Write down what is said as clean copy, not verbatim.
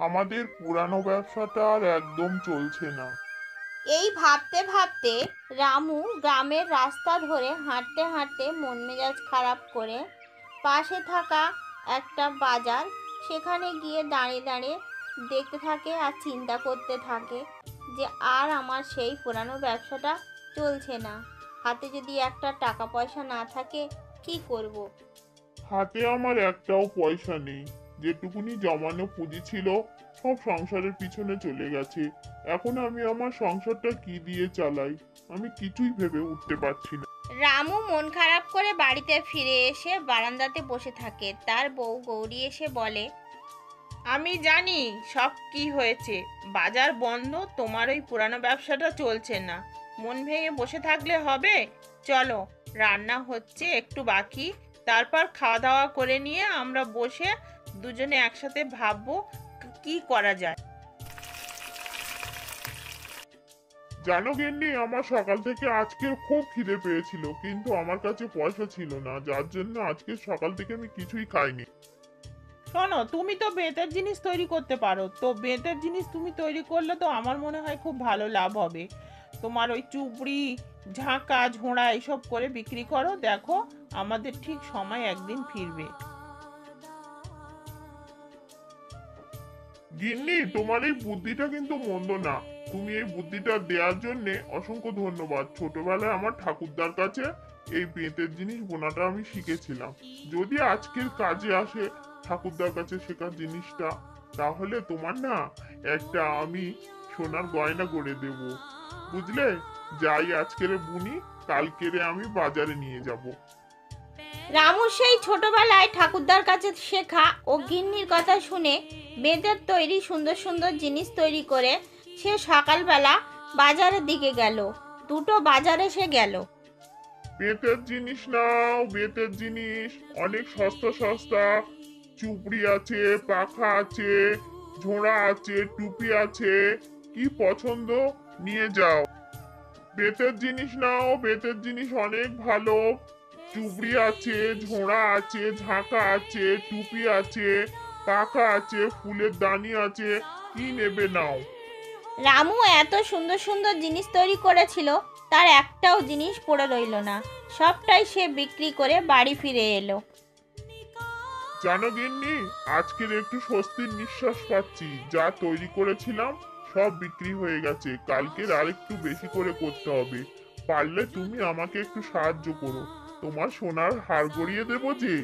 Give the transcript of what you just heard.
আমাদের পুরানো ব্যবসাটা আর একদম চলছে না। এই ভাবতে ভাবতে রামু গ্রামের রাস্তা ধরে হাঁটতে হাঁটতে মন মেজাজ খারাপ করে পাশে থাকা একটা বাজার সেখানে গিয়ে দাঁড়িয়ে দাঁড়িয়ে দেখতে থাকে আর চিন্তা করতে থাকে যে আর আমার সেই পুরানো ব্যবসাটা চলছে না। হাতে যদি একটা টাকা পয়সা না থাকে কি করব। হাতে আমার একটাও পয়সা নেই। যেটুকুনি জমানো পুঁজি ছিল সব সংসারের পিছনে চলে গেছে। এখন আমি আমার সংসারটা কি দিয়ে চালাই, আমি কিছুই ভেবে উঠতে পারছি না। রামু মন খারাপ করে বাড়িতে ফিরে এসে বারান্দাতে বসে থাকে। তার বউ গৌরী এসে বলে, আমি জানি সব কি হয়েছে। বাজার বন্ধ, তোমার ওই পুরানো ব্যবসাটা চলছে না। মন ভেঙে বসে থাকলে হবে? চলো, রান্না হচ্ছে একটু বাকি, তারপর খাওয়া দাওয়া করে নিয়ে আমরা বসে দুজনে একসাথে ভাববো কি করা যায়। জানো গিন্নি, আমার সকাল থেকে আজকে খুব খিদে পেয়েছিল, কিন্তু আমার কাছে পয়সা ছিল না, যার জন্য আজকে সকাল থেকে আমি কিছুই খাইনি। শোনো, তুমি তো বেতের জিনিস তৈরি করতে পারো, তো বেতের জিনিস তুমি তৈরি করলে তো আমার মনে হয় খুব ভালো লাভ হবে। তোমার ওই চুবড়ি, ঝাঁকা, ঝোড়া এইসব করে বিক্রি করো, দেখো আমাদের ঠিক সময় একদিন ফিরবে। গিন্নি, তোমার এই বুদ্ধিটা কিন্তু মন্দ না। তুমি এই বুদ্ধিটা দেওয়ার জন্য অসংখ্য ধন্যবাদ। ছোটবেলায় আমার ঠাকুরদার কাছে এই বেতের জিনিস বোনাটা আমি শিখেছিলাম। যদি আজকের কাজে আসে ঠাকুরদার কাছে শেখার জিনিসটা, তাহলে তোমার না একটা আমি সোনার গয়না করে দেব। বুঝলে? যাই আজকের বুনি, কালকেরে আমি বাজারে নিয়ে যাব। রামু সেই ছোটবেলায় ঠাকুরদার কাছে শেখা ও গিন্নির কথা শুনে বেতের তৈরি সুন্দর সুন্দর জিনিস তৈরি করে সে সকালবেলা বাজারের দিকে গেল। দুটো বাজারে সে গেল। বেতের জিনিস নাও, বেতের জিনিস অনেক সস্তা সস্তা। চুপড়ি আছে, পাখা আছে, ঝোড়া আছে, টুপি আছে। কি পছন্দ নিয়ে যাও। বেতের জিনিস নাও, বেতের জিনিস অনেক ভালো। চুবড়ি আছে, ঝোড়া আছে, ঝাঁকা আছে, টুপি আছে, পাখা আছে, ফুলের দানি আছে। কি নেবে নাও। রামু এত সুন্দর সুন্দর জিনিস তৈরি করেছিল, তার একটাও জিনিস পড়ে রইল না। সবটাই সে বিক্রি করে বাড়ি ফিরে এলো। জানো গিন্নি, আজকের একটু স্বস্তির নিঃশ্বাস পাচ্ছি। যা তৈরি করেছিলাম সব বিক্রি হয়ে গেছে। কালকের আরেকটু বেশি করে করতে হবে। পারলে তুমি আমাকে একটু সাহায্য করো। তোমার সোনার হার গড়িয়ে দেবো যে।